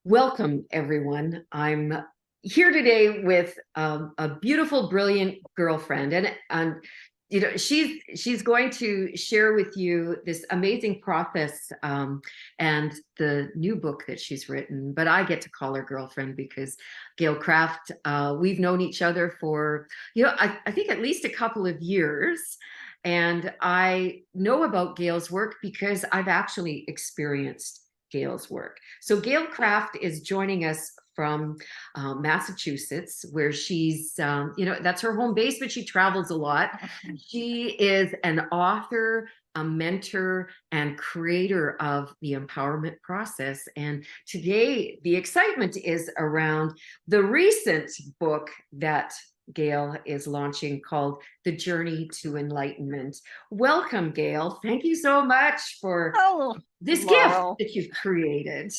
Welcome, everyone. I'm here today with a beautiful, brilliant girlfriend, and she's going to share with you this amazing process and the new book that she's written. But I get to call her girlfriend because Gail Kraft. We've known each other for I think at least a couple of years. And I know about Gail's work because I've actually experienced Gail's work. So Gail Kraft is joining us from Massachusetts, where she's, that's her home base, but she travels a lot. She is an author, a mentor, and creator of the empowerment process. And today, the excitement is around the recent book that Gail is launching called The Journey to Enlightenment. Welcome, Gail. Thank you so much for this Laurel. gift that you've created.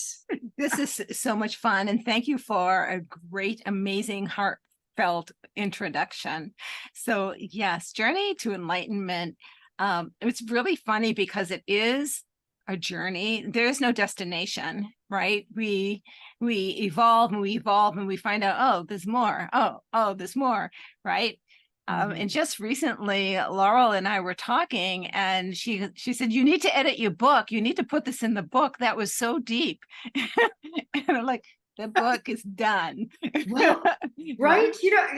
This is so much fun. And thank you for a great, amazing, heartfelt introduction. So yes, Journey to Enlightenment. It's really funny because it is a journey. There is no destination, right? We evolve and we find out, oh, there's more. Oh, there's more, right? And just recently, Laurel and I were talking, and she said, "You need to edit your book. You need to put this in the book." That was so deep. And I'm like, the book is done. Well, right?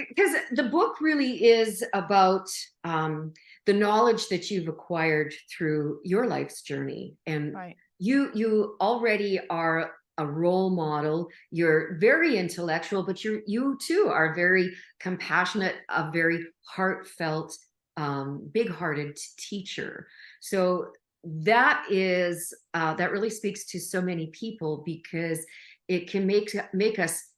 Because the book really is about the knowledge that you've acquired through your life's journey, and Right. you already are a role model. You're very intellectual, but you too are very compassionate, a very heartfelt, big-hearted teacher. So that is that really speaks to so many people because it can make us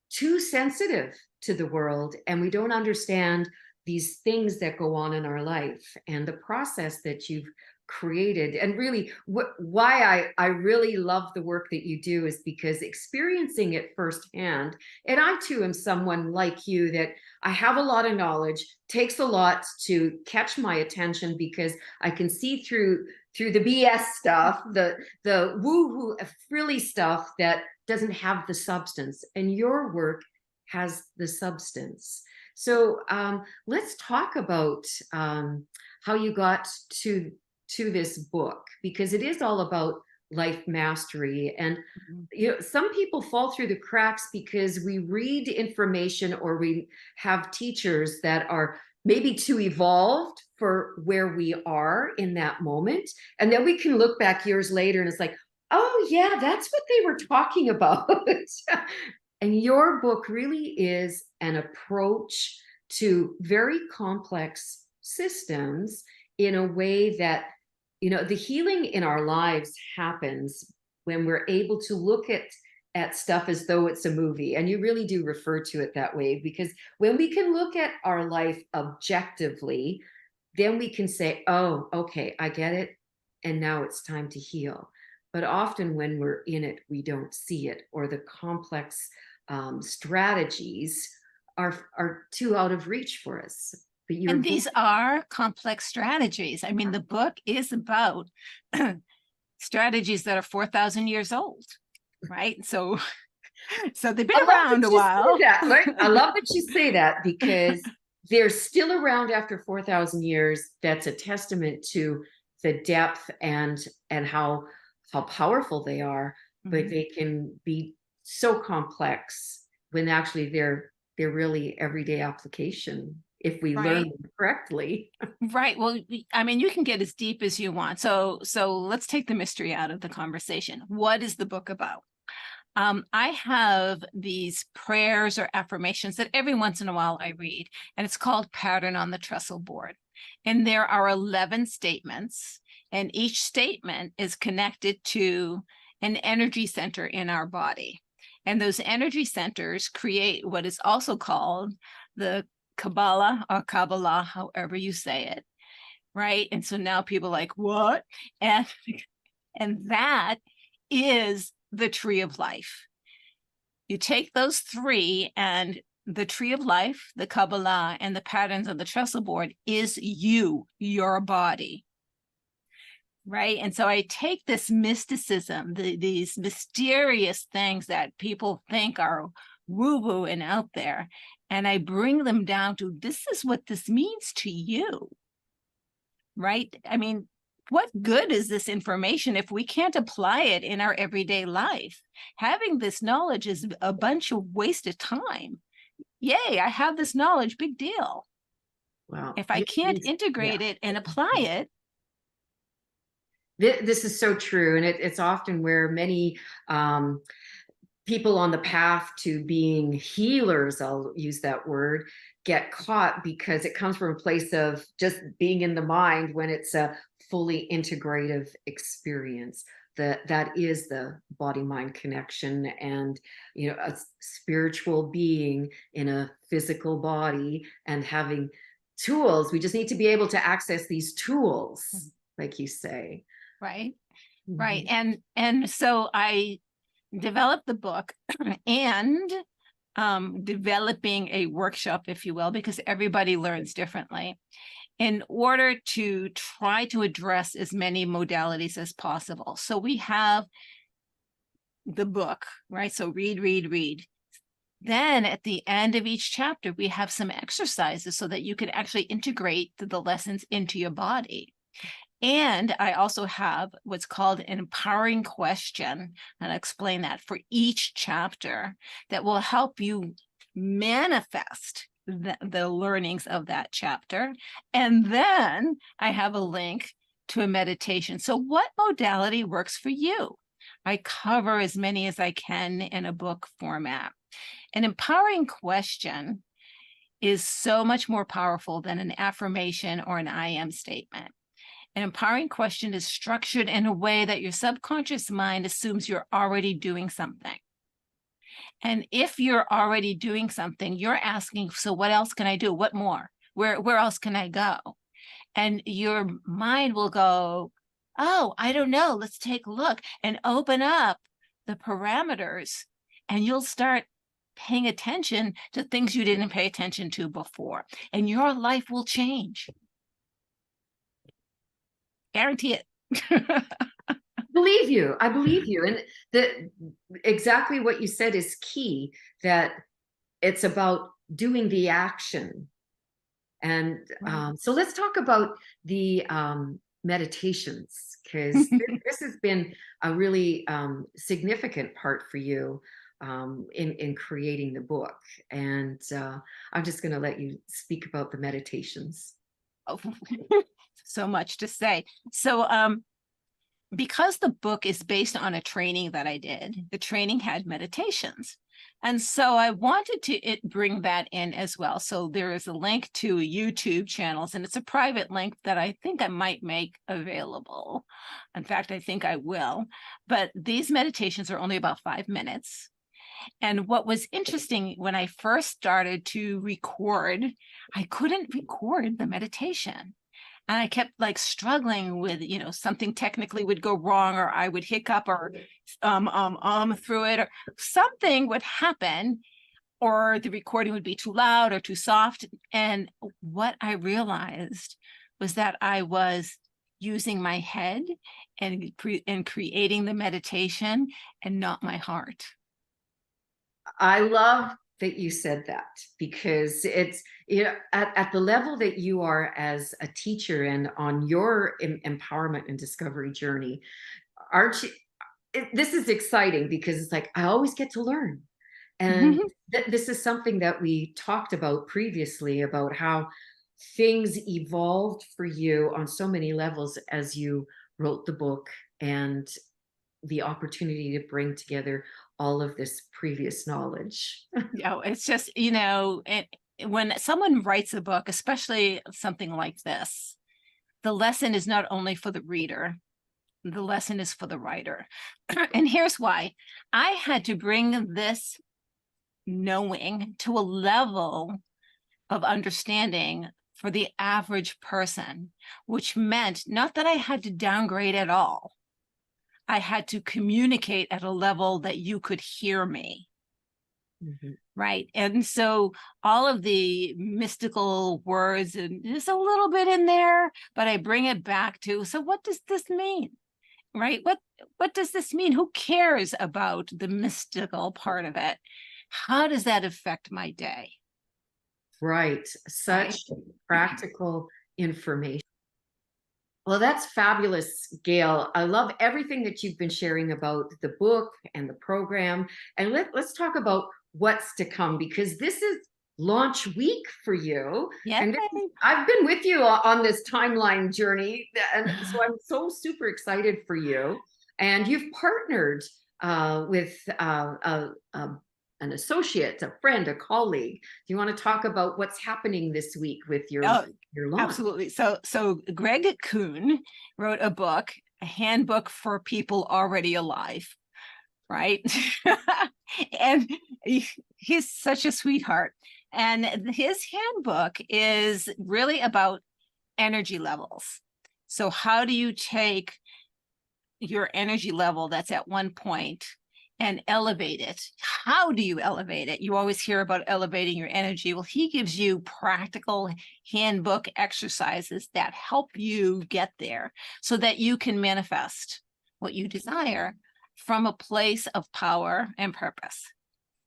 too sensitive to the world, and we don't understand these things that go on in our life. And the process that you've created, and really why I really love the work that you do, is because experiencing it firsthand. And I too am someone like you, that I have a lot of knowledge, takes a lot to catch my attention because I can see through the BS stuff, the woo-woo frilly stuff that doesn't have the substance, and your work has the substance. So let's talk about how you got to this book, because it is all about life mastery. And some people fall through the cracks because we read information, or we have teachers that are maybe too evolved for where we are in that moment, and then we can look back years later and it's like, oh yeah, that's what they were talking about. And your book really is an approach to very complex systems in a way that, the healing in our lives happens when we're able to look at stuff as though it's a movie. And you really do refer to it that way, because when we can look at our life objectively, then we can say, oh, okay, I get it. And now it's time to heal. But often when we're in it, we don't see it, or the complex strategies are too out of reach for us. But And these are complex strategies. I mean, the book is about strategies that are 4,000 years old, right? So they've been around a while. Right? I love that you say that, because they're still around after 4,000 years. That's a testament to the depth and how powerful they are. But they can be so complex when actually they're really everyday application if we learn them correctly. Right. Well, I mean, you can get as deep as you want. So let's take the mystery out of the conversation. What is the book about? I have these prayers or affirmations that every once in a while I read, and it's called Pattern on the Trestle Board. And there are 11 statements, and each statement is connected to an energy center in our body. And those energy centers create what is also called the Kabbalah, or Kabbalah, however you say it, right? And so now people are like, what? And that is the tree of life. You take those three, and the tree of life, the Kabbalah, and the patterns of the trestle board is you, your body. right? And so I take this mysticism, these mysterious things that people think are woo-woo and out there, and I bring them down to, this is what this means to you, right? I mean, what good is this information if we can't apply it in our everyday life? Having this knowledge is a bunch of wasted time. Yay, I have this knowledge, big deal. Well, If I can't integrate yeah. it and apply it. This is so true. And it's often where many people on the path to being healers, I'll use that word, get caught, because it comes from a place of just being in the mind, when it's a fully integrative experience. That is the body mind connection, and a spiritual being in a physical body and having tools. We just need to be able to access these tools, like you say. Right. Mm-hmm. Right. And so I developed the book and developing a workshop, if you will, because everybody learns differently, in order to try to address as many modalities as possible. So we have the book, right? So read, read, read. Then at the end of each chapter, we have some exercises so that you can actually integrate the lessons into your body. And I also have what's called an empowering question, and I'll explain that for each chapter, that will help you manifest the learnings of that chapter. And then I have a link to a meditation. So what modality works for you? I cover as many as I can in a book format. An empowering question is so much more powerful than an affirmation or an I am statement. An empowering question is structured in a way that your subconscious mind assumes you're already doing something. And if you're already doing something, you're asking, so what else can I do? What more? Where else can I go? And your mind will go, oh, I don't know. Let's take a look, and open up the parameters, and you'll start paying attention to things you didn't pay attention to before, and your life will change. Guarantee it. I believe you. And exactly what you said is key, that it's about doing the action. And so let's talk about the meditations, because this has been a really significant part for you in creating the book. And I'm just going to let you speak about the meditations. Oh, so much to say. So because the book is based on a training that I did, the training had meditations. And so I wanted to bring that in as well. So there is a link to YouTube channels, and it's a private link that I think I might make available. In fact, I think I will. But these meditations are only about 5 minutes. And what was interesting, when I first started to record, I couldn't record the meditation. And I kept struggling with, something technically would go wrong, or I would hiccup, or through it, or something would happen, or the recording would be too loud or too soft. And what I realized was that I was using my head and creating the meditation, and not my heart. I love that you said that, because it's at the level that you are as a teacher and on your empowerment and discovery journey, aren't you? This is exciting, because it's like, I always get to learn. And this is something that we talked about previously, about how things evolved for you on so many levels as you wrote the book, and the opportunity to bring together all of this previous knowledge. It's just, when someone writes a book, especially something like this, the lesson is not only for the reader, the lesson is for the writer. And here's why. I had to bring this knowing to a level of understanding for the average person, which meant not that I had to downgrade at all. I had to communicate at a level that you could hear me. Mhm. right? And so all of the mystical words, and there's a little bit in there, but I bring it back to, so what does this mean? Right? What does this mean? Who cares about the mystical part of it? How does that affect my day? Right. Right? Such practical information. Well, that's fabulous, Gail. I love everything that you've been sharing about the book and the program. And let's talk about what's to come, because this is launch week for you. Yeah. And I've been with you on this timeline journey. And so I'm so super excited for you. And you've partnered with an associate, a friend, a colleague. Do you want to talk about what's happening this week with Oh, your launch? absolutely. So Greg Kuhn wrote a book, a handbook for people already alive, right? And he's such a sweetheart. And his handbook is really about energy levels. So how do you take your energy level that's at one point and elevate it? How do you elevate it? You always hear about elevating your energy. Well, he gives you practical handbook exercises that help you get there so that you can manifest what you desire from a place of power and purpose.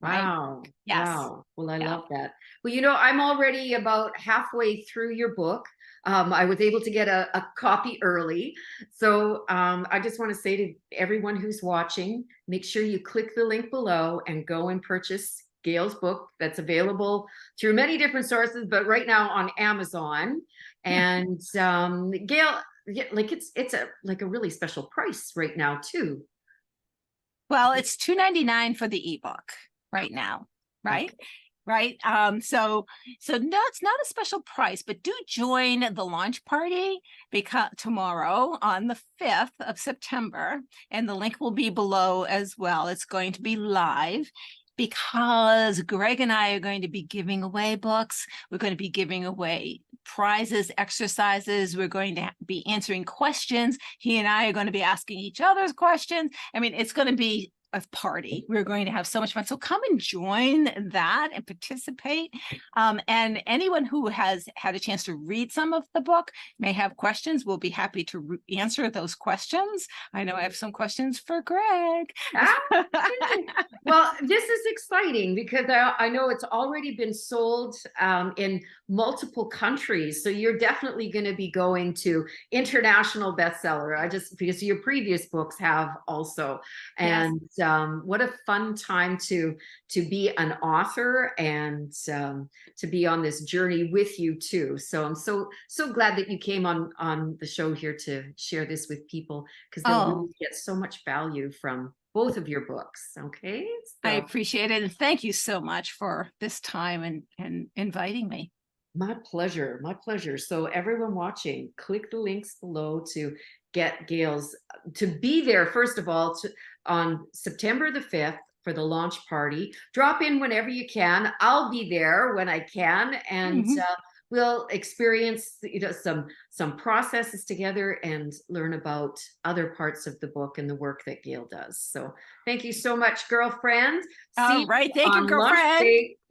Right? Wow. Yes. Wow. Well, I Yeah. love that. Well, I'm already about halfway through your book. I was able to get a copy early. So I just want to say to everyone who's watching, make sure you click the link below and go and purchase Gail's book that's available through many different sources, but right now on Amazon. And Gail, yeah, like it's a really special price right now too. Well, it's $2.99 for the ebook right now, right? Okay. Right. So no, it's not a special price, but do join the launch party because tomorrow on the 5th of September, and the link will be below as well. It's going to be live because Greg and I are going to be giving away books. We're going to be giving away prizes, exercises. We're going to be answering questions. He and I are going to be asking each other's questions. I mean, it's going to be a party. We're going to have so much fun. So come and join that and participate. And anyone who has had a chance to read some of the book may have questions. We'll be happy to answer those questions. I know I have some questions for Greg. Well, this is exciting because I know it's already been sold in multiple countries. So you're definitely going to be going to international bestseller. Because your previous books have also. Yes. And what a fun time to be an author and to be on this journey with you too. So I'm so glad that you came on the show here to share this with people, because they'll really get so much value from both of your books. Okay. I So appreciate it. And thank you so much for this time and inviting me. my pleasure. My pleasure. So everyone watching, click the links below to get Gail's, to be there, first of all, on September the 5th for the launch party. Drop in whenever you can. I'll be there when I can. And we'll experience some processes together and learn about other parts of the book and the work that Gail does. So thank you so much, girlfriend. See All you right. Thank you, on launch girlfriend. day.